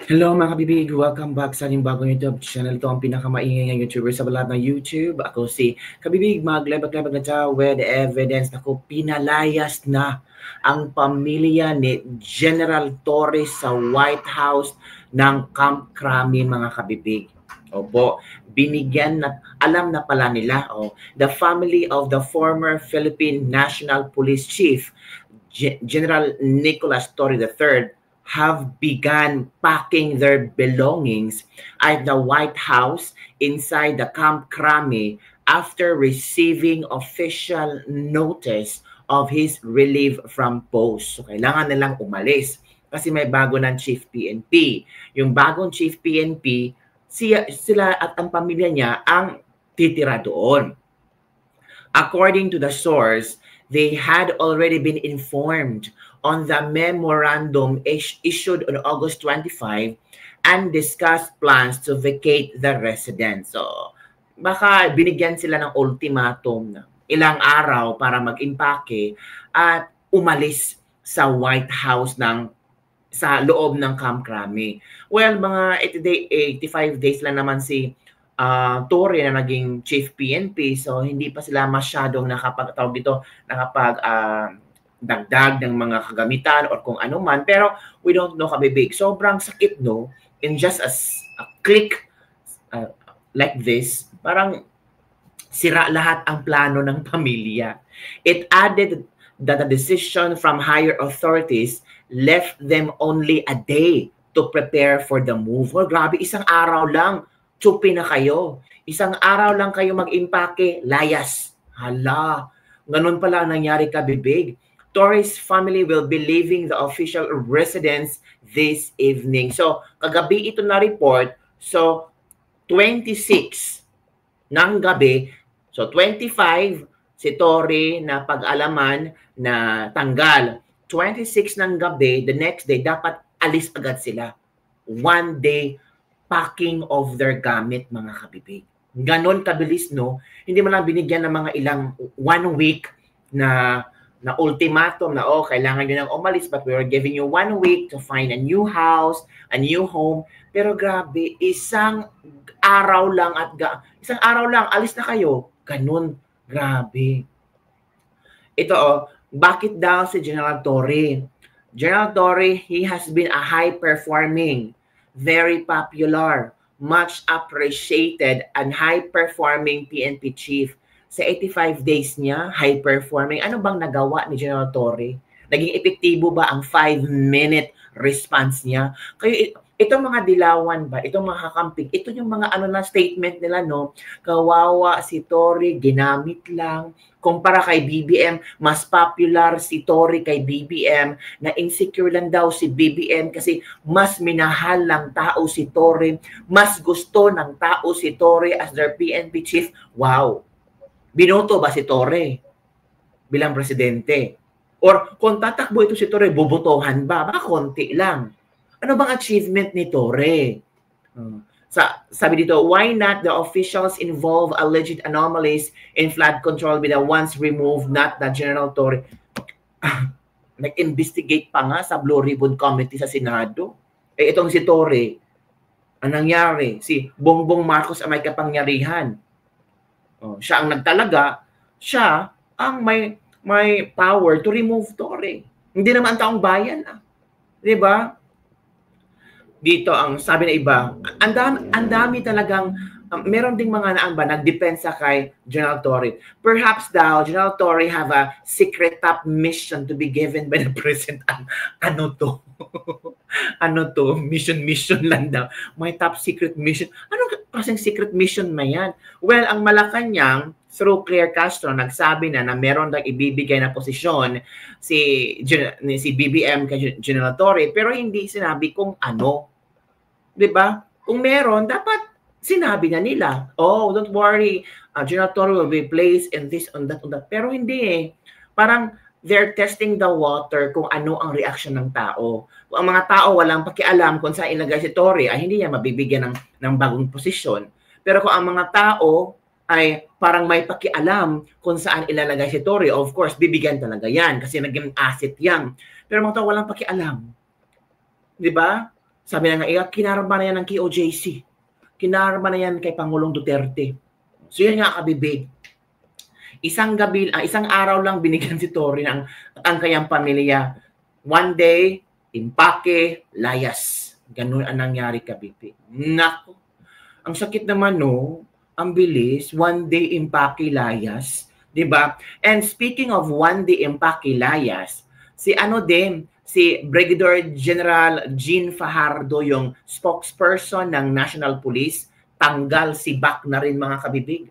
Hello mga kabibig! Welcome back sa ating bagong YouTube channel. Ito ang pinakamaingay ng YouTuber sa balat ng YouTube. Ako si Kabibig, maglebag-lebag na siya with evidence. Ako, pinalayas na ang pamilya ni General Torres sa White House ng Camp Crame, mga kabibig. Opo, binigyan na, alam na pala nila, the family of the former Philippine National Police Chief, General Nicolas Torre III, have begun packing their belongings at the White House inside the Camp Crame after receiving official notice of his relief from post. So kailangan nilang umalis kasi may bago ng Chief PNP. Yung bagong Chief PNP, sila at ang pamilya niya ang titira doon. According to the source, they had already been informed on the memorandum issued on August 25 and discussed plans to vacate the residence. So, baka binigyan sila ng ultimatum na ilang araw para mag-impake at umalis sa White House sa loob ng Camp Crame. Well, mga 85 days lang naman si Torre na naging Chief PNP, so hindi pa sila masyadong nakapag dagdag ng mga kagamitan or kung ano man. Pero we don't know, kabibig. Sobrang sakit, no? In just a click like this, parang sira lahat ang plano ng pamilya. It added that the decision from higher authorities left them only a day to prepare for the move. Well, grabe, isang araw lang, tsupi na kayo. Isang araw lang kayo mag-impake, layas. Hala, ganun pala ang nangyari, kabibig. Torres family will be leaving the official residence this evening. So, kagabi ito na report. So, 26 ng gabi. So, 25 si Torre na pag-alaman na tanggal. 26 ng gabi, the next day, dapat alis agad sila. One day packing of their gamit, mga kabibig. Ganon kabilis, no? Hindi mo lang binigyan ng mga ilang 1 week na ultimatum na, kailangan nyo nang umalis, but we are giving you 1 week to find a new house, a new home. Pero grabe, isang araw lang, alis na kayo. Ganun, grabe. Ito, bakit daw si General Torre? General Torre, he has been a high-performing, very popular, much appreciated, and high-performing PNP chief. Sa 85 days niya, high-performing. Ano bang nagawa ni General Torre? Naging epektibo ba ang 5-minute response niya? Kaya itong mga dilawan ba, itong mga kakamping, ito yung mga statement nila, no? Kawawa si Torre, ginamit lang. Kumpara kay BBM, mas popular si Torre kay BBM, na insecure lang daw si BBM kasi mas minahal ng tao si Torre, mas gusto ng tao si Torre as their PNP chief. Wow! Binoto ba si Torre bilang presidente? Or kung tatakbo ito si Torre, bubutohan ba? Baka konti lang. Ano bang achievement ni Torre? Sabi dito, why not the officials involve alleged anomalies in flood control be the ones removed, not the General Torre? Nag-investigate pa nga sa Blue Ribbon Committee sa Senado. Itong si Torre, ang nangyari, si Bongbong Marcos ang may kapangyarihan. Siya ang nagtalaga, siya ang may power to remove Torre. Hindi naman ang taong bayan. Di ba? Dito ang sabi na iba, ang dami talagang, meron ding mga nagdepensa kay General Torre. Perhaps daw, General Torre have a secret top mission to be given by the President. Ano to? Ano to? Mission lang daw. May top secret mission. Ano kasing secret mission na yan? Well, ang Malacanang, through Claire Castro, nagsabi na meron daw ibibigay na posisyon si BBM kay General Torre, pero hindi sinabi kung ano. Diba? Kung meron, dapat sinabi na nila, don't worry, General Torre will be placed in this, on that. Pero hindi Parang they're testing the water kung ano ang reaction ng tao. Kung ang mga tao walang pakialam kung saan ilagay si Torre, ay hindi niya mabibigyan ng bagong posisyon. Pero kung ang mga tao ay parang may pakialam kung saan ilalagay si Torre, of course, bibigyan talaga yan kasi naging asset yan. Pero mga tao walang pakialam. Di ba? Sabi na nga, kinarma na yan ng KOJC. Kinarma na yan kay Pangulong Duterte. So yun nga, kabibig. Isang araw lang binigyan si Tory at ang kanyang pamilya. One day, impake, layas. Ganun ang nangyari, kabibig. Nako. Ang sakit naman, no? Ang bilis. One day, impake, layas. Diba? And speaking of one day, impake, layas, si Brigadier General Jean Fajardo, yung spokesperson ng National Police, tanggal, sibak na rin, mga kabibig.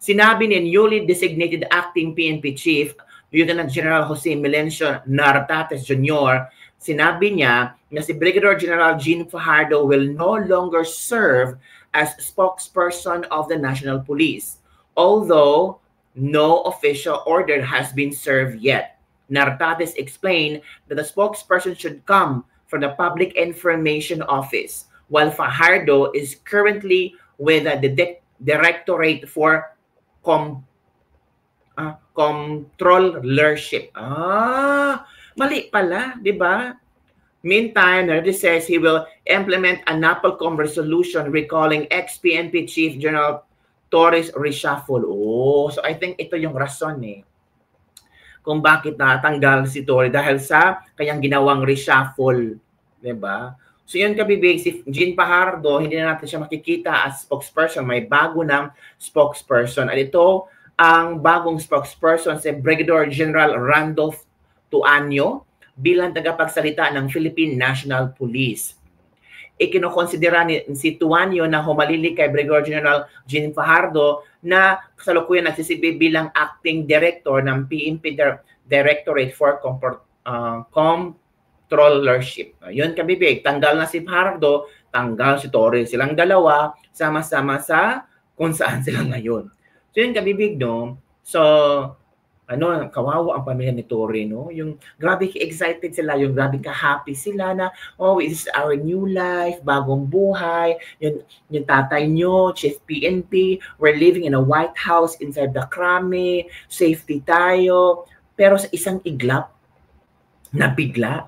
Sinabi ni newly designated acting PNP Chief, Lieutenant General Jose Melencio Nartates Jr., sinabi niya na si Brigadier General Jean Fajardo will no longer serve as spokesperson of the National Police, although no official order has been served yet. Nartates explained that the spokesperson should come from the Public Information Office, while Fajardo is currently with the Directorate for Controllership. Mali pala, di ba? Meantime, Nartates says he will implement a NAPOLCOM resolution recalling ex-PNP Chief General Torres reshuffle. So I think ito yung rason kung bakit natanggal si Torres, dahil sa kanyang ginawang reshuffle, 'di ba? So yun, kabibig, si Jean Fajardo, hindi na natin siya makikita as spokesperson. May bago ng spokesperson. At ito, ang bagong spokesperson si Brigadier General Randolph Tuanyo bilang tagapagsalita ng Philippine National Police. Ikinokonsidera si Tuanyo na humalili kay Brigadier General Jean Fajardo na kasalukuyan nagsisibi bilang acting director ng PNP Directorate for Controllership. Yun, kabibig, tanggal na si Fajardo, tanggal si Torres. Silang dalawa, sama-sama sa kung saan sila ngayon. So yun, kabibig, no? So, kawawa ang pamilya ni Torre, no? Yung grabe excited sila, yung grabe ka-happy sila na, this is our new life, bagong buhay, yung tatay nyo, Chief PNP, we're living in a White House inside the Krame, safety tayo. Pero sa isang iglap, nabigla,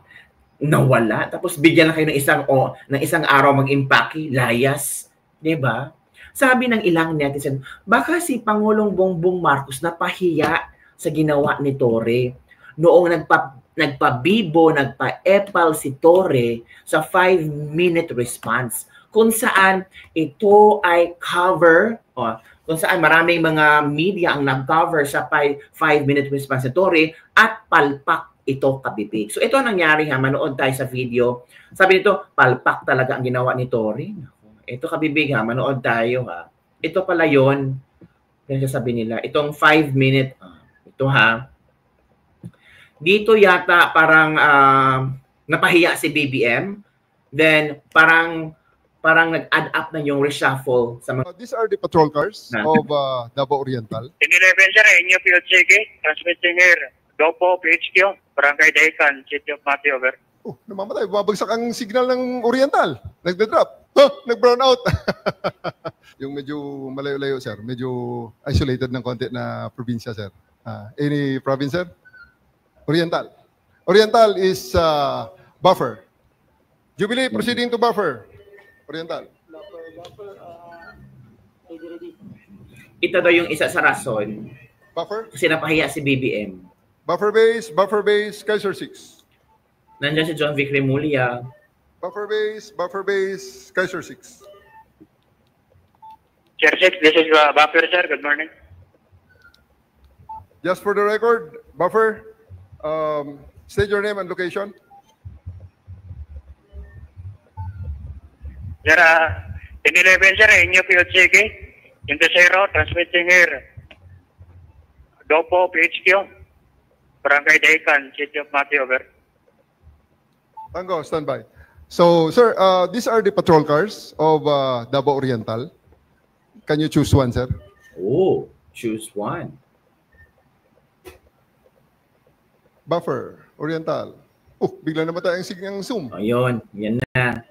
nawala, tapos bigyan na kayo ng isang araw mag-impake, layas, 'di ba? Sabi ng ilang netizen, baka si Pangulong Bongbong Marcos napahiya sa ginawa ni Torre noong nagpa-bibo, nagpa-epal si Torre sa 5-minute response, kung saan ito ay cover, kung saan maraming mga media ang nag-cover sa 5-minute response ni Torre at palpak ito, kabibig. So ito nangyari, manood tayo sa video. Sabi nito, palpak talaga ang ginawa ni Torre. Ito, kabibig, manood tayo, Ito pala yun. Ganyan sabi nila. Itong 5-minute, ito dito yata parang napahiya si BBM. Then parang nag-add up na yung reshuffle sa mga... These are the patrol cars of Davao Oriental. In 11, sir, inyo PLCK, transmitting here. Dopo, PHQ, Barangay Daikan, City of Mati, over. Namamatay. Babagsak ang signal ng Oriental. Nagda-drop. Nag-brown out. Yung medyo malayo-layo, sir. Medyo isolated ng konti na probinsya, sir. Any province, sir? Oriental. Oriental is buffer. Jubilee, proceeding to buffer. Oriental. Ito daw yung isa sa rason. Buffer? Kasi napahiya si BBM. Buffer base, Kaiser 6. Nandiyan si John Vic Remulla. Buffer base, Kaiser 6. Sir 6, this is Buffer, sir. Good morning. Just for the record, Buffer, state your name and location. Sir, in 11, sir, inyo PLCK, into 0, transmitting here. Dopo, PHQ, Barangay Daikan, City of Mati, over. Tango, standby. So, sir, these are the patrol cars of Davao Oriental. Can you choose one, sir? Choose one. Buffer, Oriental. Bigla namatay ang Zoom. Ayun, yan na.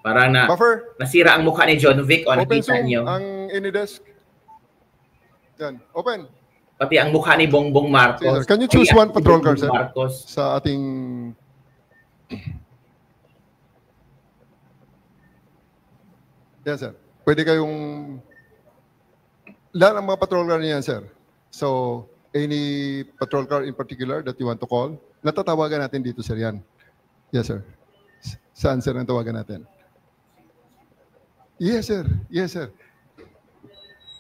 Parang Buffer, nasira ang mukha ni John Vic. open Nakita Zoom, niyo. ang AnyDesk. Yan, open. Pati ang mukha ni Bongbong Marcos. Can you choose one patrol car, sir? Marcos. Sa ating Yan, sir. Pwede kayong... Lahat ng mga patrol car niyan, sir. So, any patrol car in particular that you want to call, natatawagan natin dito, sir, yan. Yes, sir. Saan, sir, ang tawagan natin? Yes, sir. Yes, sir.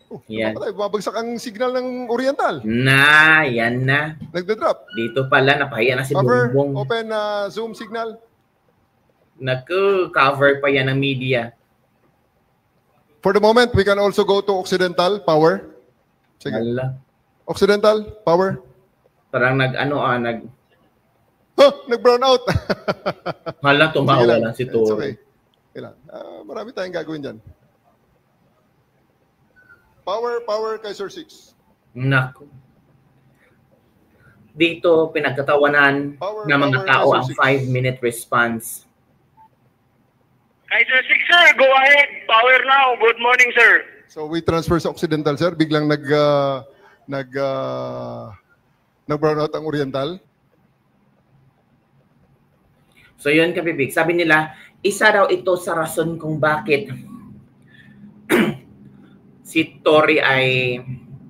Oh, Yan. Bumabagsak ang signal ng Oriental. Yan na. Nagda-drop. Dito pala, napahiya na si Cover, Bongbong. open Zoom signal. Cover pa yan ng media. For the moment, we can also go to Occidental Power. Sige. Hala. Occidental Power. Parang Nag-brown out. Hala, tumawa Sige lang si It's Toro. okay. Kailan? Marami tayong gagawin dyan. Power, Kaiser 6. Naku. Dito, pinagtatawanan Power, ng mga power, tao Kaiser ang 6. 5-minute response. Kaiser 6, sir. Go ahead. Power now. Good morning, sir. So we transfer sa Occidental, sir. Biglang nag-brown out ang Oriental. So yun, Kabibig. Sabi nila, isa daw ito sa rason kung bakit si Tory ay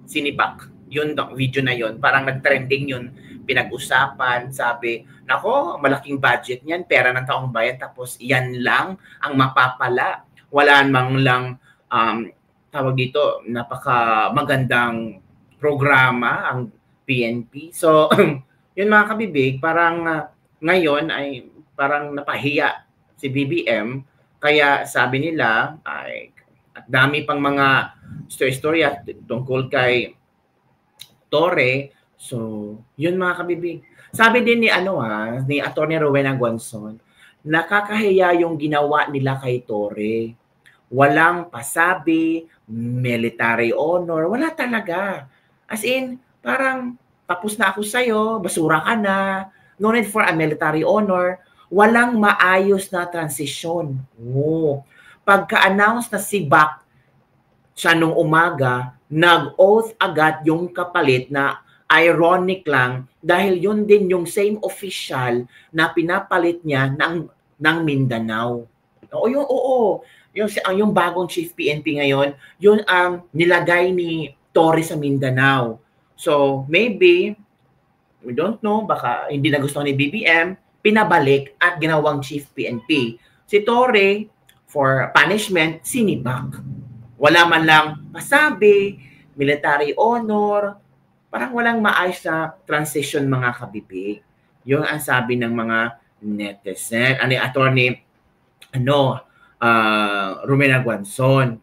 sinipak. Yun, video na yun. Parang nag-trending yun. Pinag-usapan, sabi, nako, malaking budget niyan, pera ng taong bayan, tapos yan lang ang mapapala. Wala mang lang, tawag dito, napaka magandang programa ang PNP. So, yun mga Kabibig, parang ngayon ay parang napahiya si BBM, kaya sabi nila ay at dami pang mga story-storya tungkol kay Torre. So, yun mga Kabibig. Sabi din ni Atty. Rowena Guanzon, nakakahiya yung ginawa nila kay Torre. Walang pasabi, military honor, wala talaga. As in, parang tapos na ako sa'yo, basura ka na, no need for a military honor, walang maayos na transisyon. Oh. Pagka-announce na si Bac siya nung umaga, nag-oath agad yung kapalit na ironic lang dahil yun din yung same official na pinapalit niya ng Mindanao. Yung bagong chief PNP ngayon, yun ang nilagay ni Tory sa Mindanao. So maybe, we don't know, baka hindi na gusto ni BBM, pinabalik at ginawang chief PNP. Si Tory, for punishment, sinibak. Wala man lang pasabi, military honor, parang walang maayos na transition mga Kabibig. Yung ang sabi ng mga netizen, Attorney Rowena Guanzon.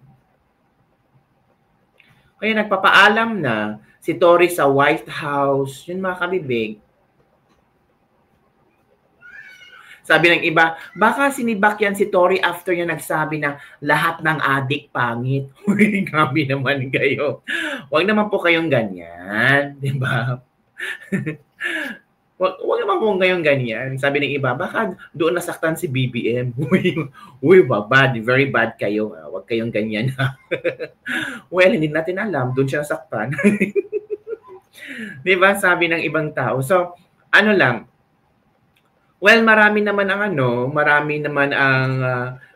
Kaya nagpapaalam na si Tory sa White House, yun mga Kabibig. Sabi ng iba, baka sinibak yan si Tory after niya nagsabi na lahat ng adik pangit. Uy, grabe naman kayo. Huwag naman po kayong ganyan. Diba? Huwag naman po kayong ganyan. Sabi ng iba, baka doon nasaktan si BBM. Uy, bad. Very bad kayo. Huwag kayong ganyan. Well, hindi natin alam. Doon siya nasaktan. Diba? Sabi ng ibang tao. So, well, marami naman ang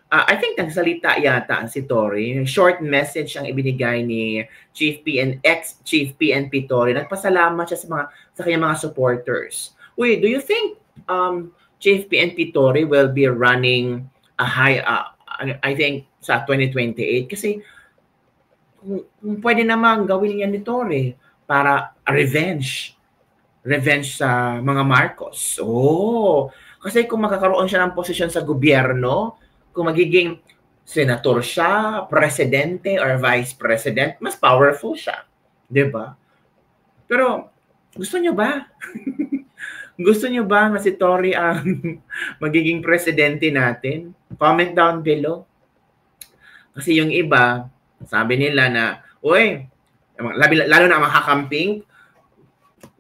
I think nagsalita yata ang si Tory. Short message ang ibinigay ni ex-Chief PNP Tory. Nagpasalamat siya sa kanyang mga supporters. Uy, do you think Chief PNP Tory will be running a high, I think, sa 2028? Kasi kung pwede naman gawin yan ni Tory para revenge sa mga Marcos. Kasi kung makakaroon siya ng posisyon sa gobyerno, kung magiging senator siya, presidente or vice president, mas powerful siya. 'Di ba? Pero gusto niyo ba? Gusto niyo ba na si Tory ang magiging presidente natin? Comment down below. Kasi yung iba, sabi nila na, lalo na mga kakamping,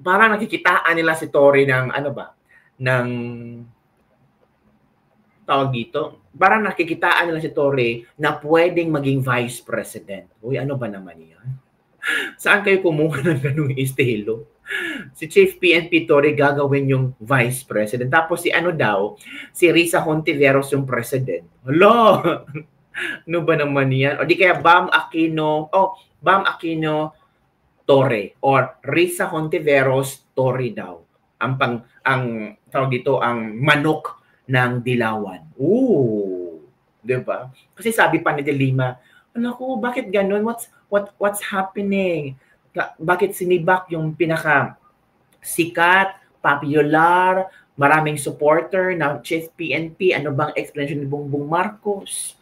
parang nakikitaan nila si Tory ng ng tawag dito, parang nakikitaan nila si Tory na pwedeng maging vice president. Uy, ano ba naman yan? Saan kayo kumuha ng ganung estilo? Si Chief PNP Tory gagawin yung vice president. Tapos si Risa Hontiveros yung president. Hello! Ano ba naman yan? O di kaya Bam Aquino, Bam Aquino Torre or Risa Hontiveros Torre daw. Ang tawag dito, ang manok ng Dilawan. Ooh, 'di ba? Kasi sabi pa ni De Lima, "Naku, bakit ganun? What's happening? Bakit sinibak yung pinaka sikat, popular, maraming supporter na chief PNP? Ano bang explanation ni Bongbong Marcos?"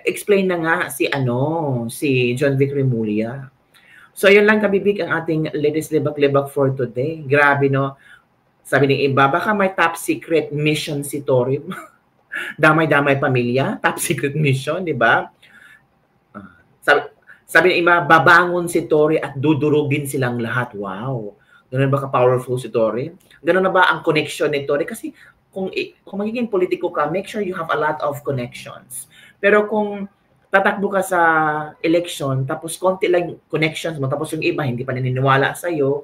Explain na nga si John Vic Remulla. So yun lang kabibig ang ating latest libak-libak for today. Grabe no. Sabi ng iba, baka may top secret mission si Tory. Damay-damay pamilya, top secret mission, di ba? Sabi ng iba, babangon si Tory at dudurugin silang lahat. Wow. Ganun ba ka-powerful si Tory? Ganun na ba ang connection ni Tory? Kasi kung magiging politiko ka, make sure you have a lot of connections. Pero kung tatakbo ka sa election, tapos konti lang connections mo, tapos yung iba hindi pa naniniwala sa'yo,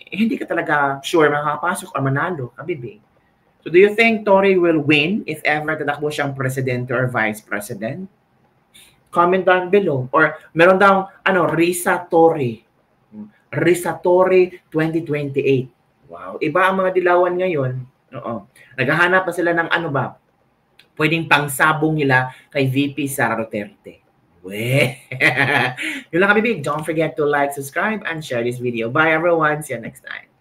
hindi ka talaga sure makakapasok or manalo, kabibig. So do you think Tory will win if ever tatakbo siyang presidente or vice president? Comment down below. Or meron daw, Risa Tory 2028. Wow. Iba ang mga Dilawan ngayon. Oo. Naghahanap pa sila ng pwedeng pangsabong nila kay VP Sara Duterte. Yun lang kabibig. Don't forget to like, subscribe, and share this video. Bye everyone. See you next time.